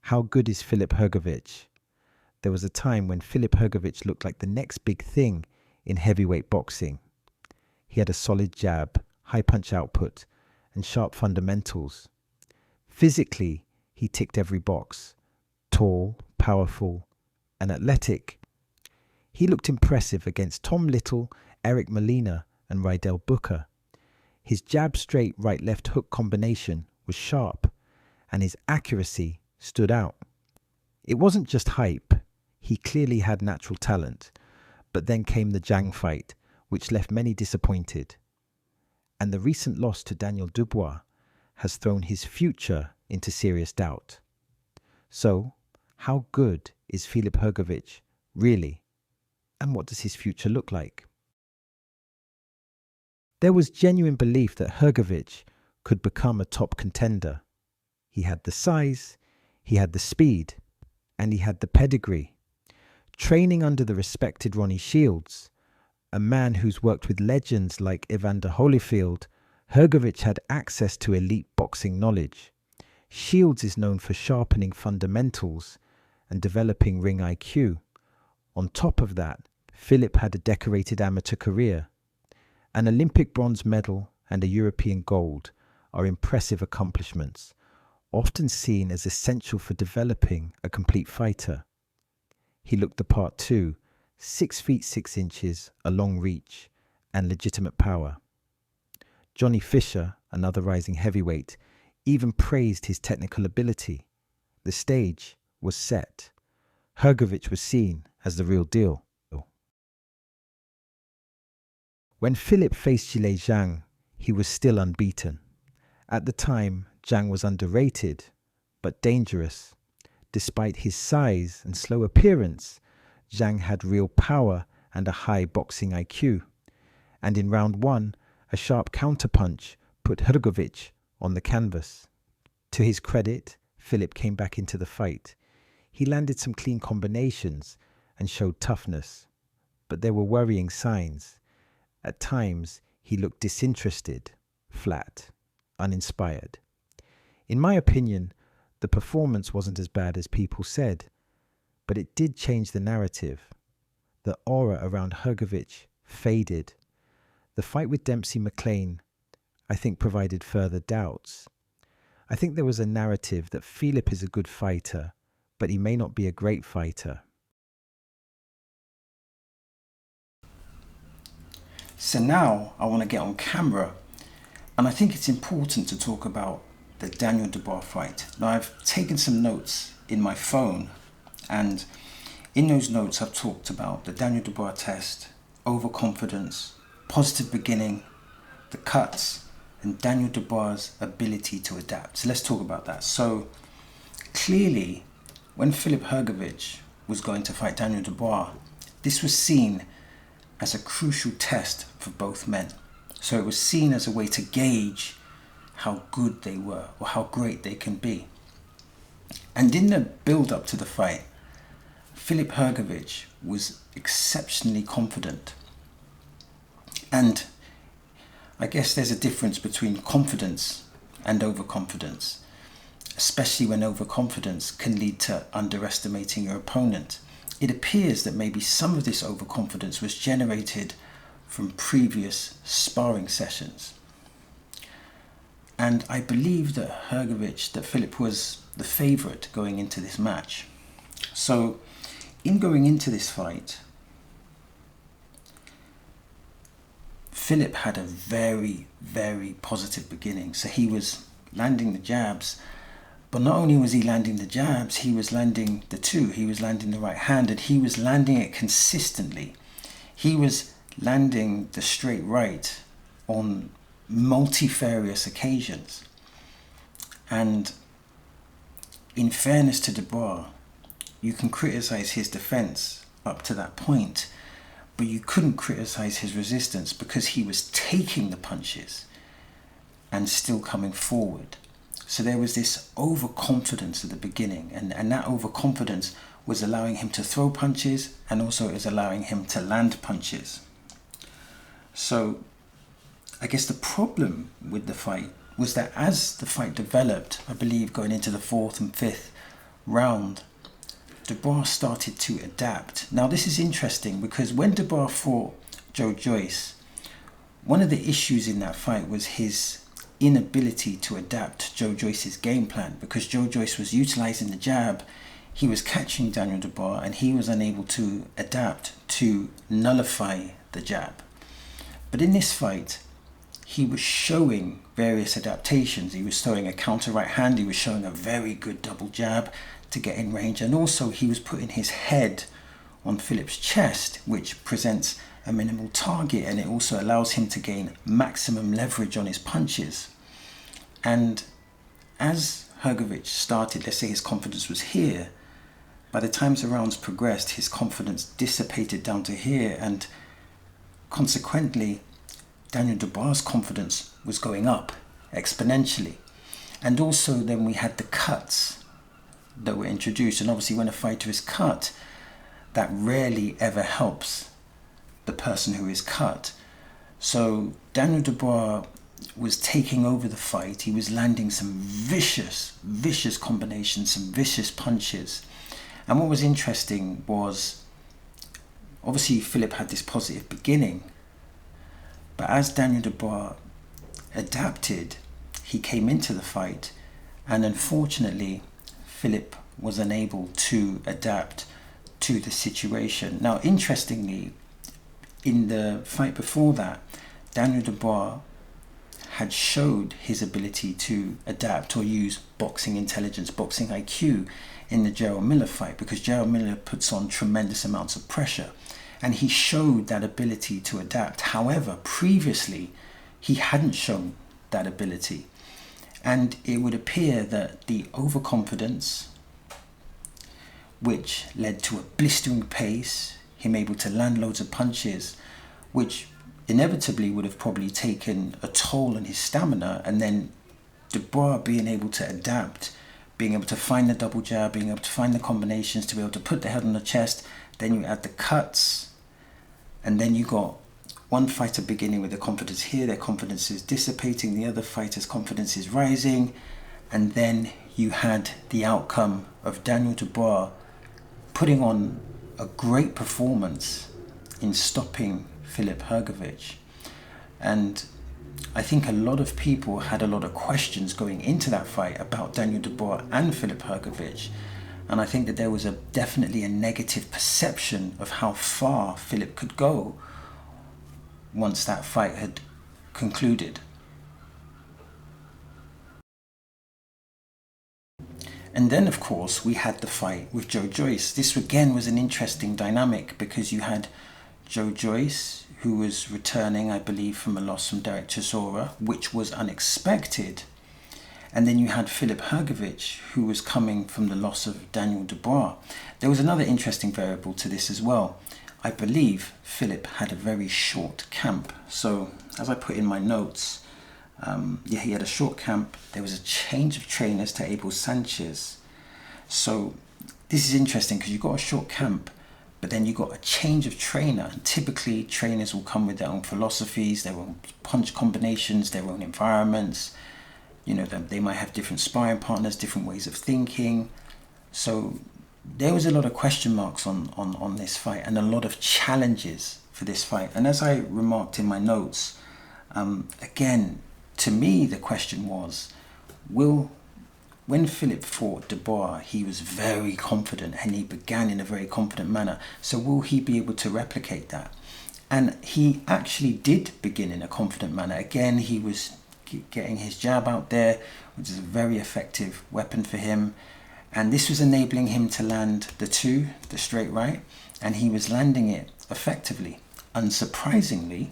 How good is Filip Hergovic? There was a time when Filip Hergovic looked like the next big thing in heavyweight boxing. He had a solid jab, high punch output, and sharp fundamentals. Physically, he ticked every box. Tall, powerful, and athletic. He looked impressive against Tom Little, Eric Molina, and Rydell Booker. His jab straight right-left hook combination was sharp, and his accuracy stood out. It wasn't just hype. He clearly had natural talent. But then came the Zhang fight, which left many disappointed. And the recent loss to Daniel Dubois has thrown his future into serious doubt. So, how good is Filip Hergovic really? And what does his future look like? There was genuine belief that Hergovic could become a top contender. He had the size, he had the speed, and he had the pedigree. Training under the respected Ronnie Shields, a man who's worked with legends like Evander Holyfield, Hergovic had access to elite boxing knowledge. Shields is known for sharpening fundamentals and developing ring IQ. On top of that, Filip had a decorated amateur career. An Olympic bronze medal and a European gold are impressive accomplishments, often seen as essential for developing a complete fighter. He looked the part too, 6 feet 6 inches, a long reach, and legitimate power. Johnny Fisher, another rising heavyweight, even praised his technical ability. The stage was set. Hergovic was seen as the real deal. When Filip faced Zhilei Zhang, he was still unbeaten. At the time, Zhang was underrated, but dangerous. Despite his size and slow appearance, Zhang had real power and a high boxing IQ. And in round 1, a sharp counterpunch put Hergovic on the canvas. To his credit, Filip came back into the fight. He landed some clean combinations and showed toughness. But there were worrying signs. At times, he looked disinterested, flat, uninspired. In my opinion, the performance wasn't as bad as people said, but it did change the narrative. The aura around Hergovic faded. The fight with Dempsey McLean, I think, provided further doubts. I think there was a narrative that Filip is a good fighter, but he may not be a great fighter. So now I want to get on camera, and I think it's important to talk about the Daniel Dubois fight. Now, I've taken some notes in my phone, and in those notes I've talked about the Daniel Dubois test, overconfidence, positive beginning, the cuts, and Daniel Dubois' ability to adapt. So let's talk about that. So clearly, when Filip Hergovic was going to fight Daniel Dubois, this was seen as a crucial test for both men. So it was seen as a way to gauge how good they were or how great they can be. And in the build-up to the fight, Filip Hergovic was exceptionally confident. And I guess there's a difference between confidence and overconfidence, especially when overconfidence can lead to underestimating your opponent. It appears that maybe some of this overconfidence was generated from previous sparring sessions. And I believe that Filip was the favourite going into this match. So in going into this fight, Filip had a very, very positive beginning. So he was landing the jabs, but not only was he landing the jabs, he was landing the two. He was landing the right hand, and he was landing it consistently. He was landing the straight right on multifarious occasions. And in fairness to Dubois, you can criticize his defense up to that point, but you couldn't criticize his resistance because he was taking the punches and still coming forward. So there was this overconfidence at the beginning, and that overconfidence was allowing him to throw punches, and also it was allowing him to land punches. So I guess the problem with the fight was that as the fight developed, I believe going into the 4th and 5th round, Dubois started to adapt. Now this is interesting because when Dubois fought Joe Joyce, one of the issues in that fight was his inability to adapt to Joe Joyce's game plan, because Joe Joyce was utilizing the jab, he was catching Daniel Dubois, and he was unable to adapt to nullify the jab. But in this fight, he was showing various adaptations. He was throwing a counter right hand, he was showing a very good double jab to get in range, and also he was putting his head on Filip's chest, which presents a minimal target, and it also allows him to gain maximum leverage on his punches. And as Hergovic started, let's say his confidence was here, by the time the rounds progressed, his confidence dissipated down to here, and consequently Daniel Dubois' confidence was going up exponentially. And also then we had the cuts that were introduced, and obviously when a fighter is cut, that rarely ever helps the person who is cut. So Daniel Dubois was taking over the fight. He was landing some vicious combinations, some vicious punches. And what was interesting was, obviously Filip had this positive beginning, but as Daniel Dubois adapted, he came into the fight, and unfortunately Filip was unable to adapt to the situation. Now, interestingly, in the fight before that, Daniel Dubois had showed his ability to adapt or use boxing intelligence, boxing IQ in the Gerald Miller fight, because Gerald Miller puts on tremendous amounts of pressure, and he showed that ability to adapt. However, previously he hadn't shown that ability, and it would appear that the overconfidence, which led to a blistering pace, him able to land loads of punches, which inevitably would have probably taken a toll on his stamina, and then Dubois being able to adapt, being able to find the double jab, being able to find the combinations, to be able to put the head on the chest. Then you add the cuts, and then you got one fighter beginning with the confidence here, their confidence is dissipating, the other fighter's confidence is rising, and then you had the outcome of Daniel Dubois putting on a great performance in stopping Filip Hergovic. And I think a lot of people had a lot of questions going into that fight about Daniel Dubois and Filip Hergovic, and I think that there was definitely a negative perception of how far Filip could go once that fight had concluded. And then, of course, we had the fight with Joe Joyce. This again was an interesting dynamic, because you had Joe Joyce, who was returning, I believe, from a loss from Derek Chisora, which was unexpected. And then you had Filip Hergovic, who was coming from the loss of Daniel Dubois. There was another interesting variable to this as well. I believe Filip had a very short camp. So, as I put in my notes, he had a short camp. There was a change of trainers to Abel Sanchez. So, this is interesting because you got a short camp, but then you got a change of trainer. And typically, trainers will come with their own philosophies, their own punch combinations, their own environments. You know, they might have different sparring partners, different ways of thinking. So there was a lot of question marks on this fight, and a lot of challenges for this fight. And as I remarked in my notes, again, to me, the question was, when Filip fought Dubois, he was very confident, and he began in a very confident manner. So will he be able to replicate that? And he actually did begin in a confident manner. Again, he was getting his jab out there, which is a very effective weapon for him. And this was enabling him to land the straight right, and he was landing it effectively. Unsurprisingly,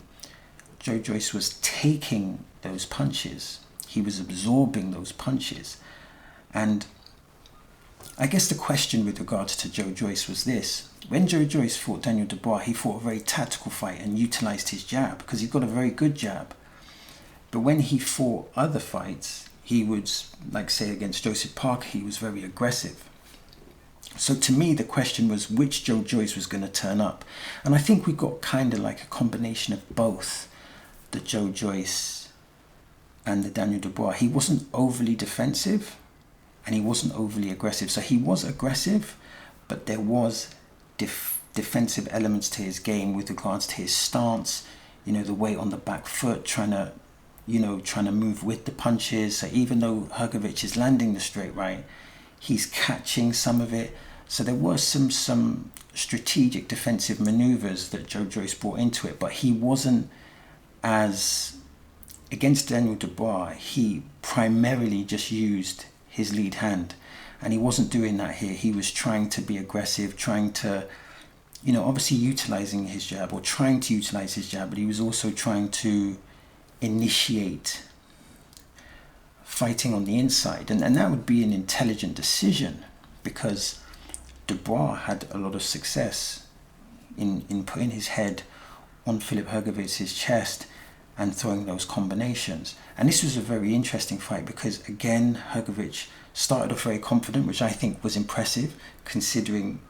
Joe Joyce was taking those punches. He was absorbing those punches. And I guess the question with regards to Joe Joyce was this. When Joe Joyce fought Daniel Dubois, he fought a very tactical fight and utilized his jab, because he got a very good jab. But when he fought other fights, he would, like say against Joseph Parker, he was very aggressive. So to me, the question was which Joe Joyce was going to turn up. And I think we got kind of like a combination of both the Joe Joyce and the Daniel Dubois. He wasn't overly defensive, and he wasn't overly aggressive. So he was aggressive, but there was defensive elements to his game with regards to his stance, the weight on the back foot, trying to move with the punches. So even though Hergovic is landing the straight right, he's catching some of it. So there were some strategic defensive maneuvers that Joe Joyce brought into it, but he wasn't as... Against Daniel Dubois, he primarily just used his lead hand, and he wasn't doing that here. He was trying to be aggressive, trying to, obviously utilizing his jab, or trying to utilize his jab, but he was also trying to initiate fighting on the inside, and that would be an intelligent decision, because Dubois had a lot of success in putting his head on Filip Hergovic's chest and throwing those combinations. And this was a very interesting fight because, again, Hergovic started off very confident, which I think was impressive considering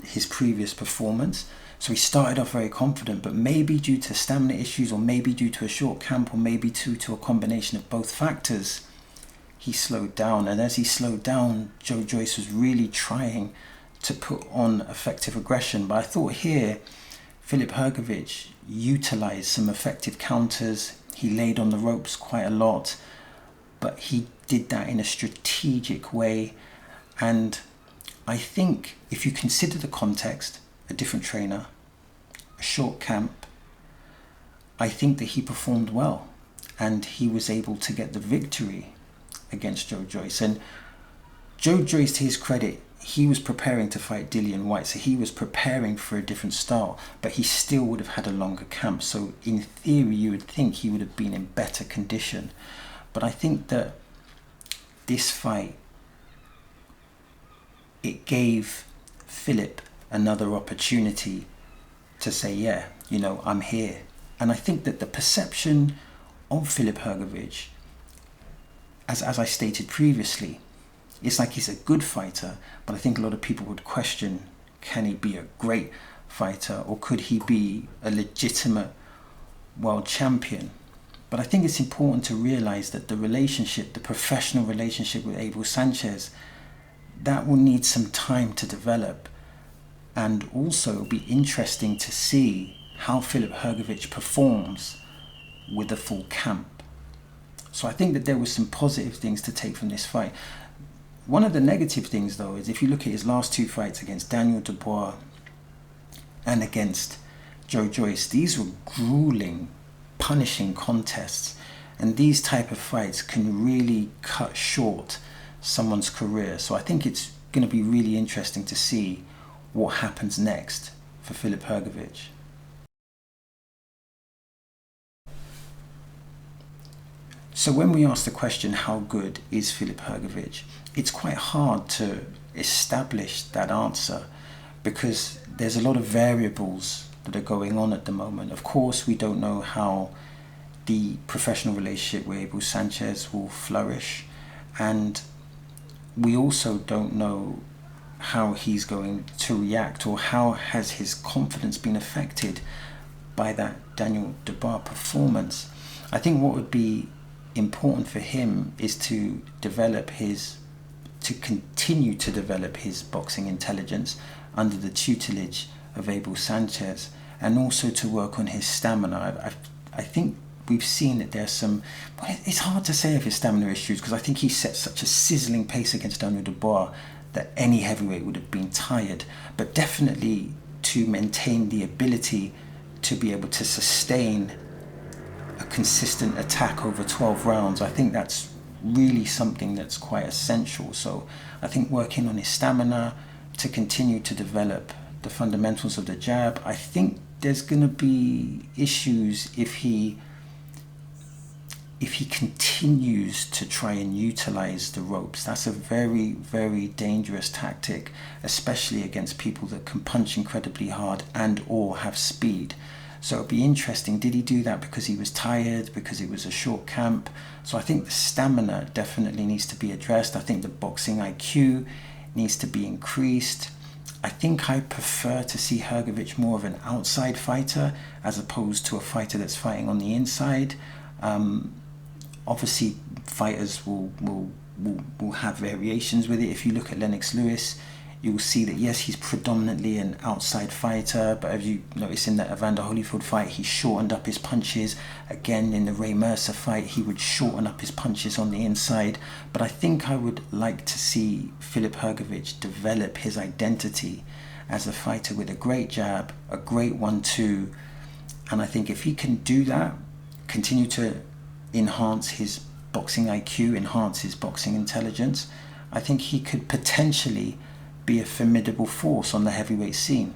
his previous performance. So he started off very confident, but maybe due to stamina issues, or maybe due to a short camp, or maybe due to a combination of both factors, he slowed down. And as he slowed down, Joe Joyce was really trying to put on effective aggression. But I thought here, Filip Hergovic utilised some effective counters. He laid on the ropes quite a lot, but he did that in a strategic way. And I think if you consider the context, a different trainer, a short camp, I think that he performed well, and he was able to get the victory against Joe Joyce. And Joe Joyce, to his credit, he was preparing to fight Dillian Whyte, so he was preparing for a different style, but he still would have had a longer camp. So in theory, you would think he would have been in better condition. But I think that this fight, it gave Filip another opportunity to say, yeah, I'm here. And I think that the perception of Filip Hergovic, as I stated previously, it's like he's a good fighter, but I think a lot of people would question, can he be a great fighter, or could he be a legitimate world champion? But I think it's important to realize that the professional relationship with Abel Sanchez, that will need some time to develop. And also it'll be interesting to see how Filip Hergovic performs with a full camp. So I think that there were some positive things to take from this fight. One of the negative things, though, is if you look at his last two fights against Daniel Dubois and against Joe Joyce, these were grueling, punishing contests. And these type of fights can really cut short someone's career. So I think it's going to be really interesting to see what happens next for Filip Hergovic. So when we ask the question, how good is Filip Hergovic, it's quite hard to establish that answer because there's a lot of variables that are going on at the moment. Of course, we don't know how the professional relationship with Abel Sanchez will flourish, and we also don't know how he's going to react, or how has his confidence been affected by that Daniel Dubois performance. I think what would be important for him is to continue to develop his boxing intelligence under the tutelage of Abel Sanchez, and also to work on his stamina. I think we've seen that there's some... It's hard to say of his stamina issues because I think he set such a sizzling pace against Daniel Dubois that any heavyweight would have been tired. But definitely to maintain the ability to be able to sustain a consistent attack over 12 rounds, I think that's really something that's quite essential. So I think working on his stamina to continue to develop the fundamentals of the jab. I think there's going to be issues if he continues to try and utilize the ropes. That's a very, very dangerous tactic, especially against people that can punch incredibly hard and or have speed. So it'd be interesting, did he do that because he was tired, because it was a short camp? So I think the stamina definitely needs to be addressed. I think the boxing IQ needs to be increased. I think I prefer to see Hergovic more of an outside fighter as opposed to a fighter that's fighting on the inside. Obviously, fighters will will have variations with it. If you look at Lennox Lewis, you will see that yes, he's predominantly an outside fighter, but as you notice in the Evander Holyfield fight, he shortened up his punches. Again, in the Ray Mercer fight, he would shorten up his punches on the inside. But I think I would like to see Filip Hergovic develop his identity as a fighter with a great jab, a great 1-2, and I think if he can do that, continue to enhance his boxing IQ, enhance his boxing intelligence, I think he could potentially be a formidable force on the heavyweight scene.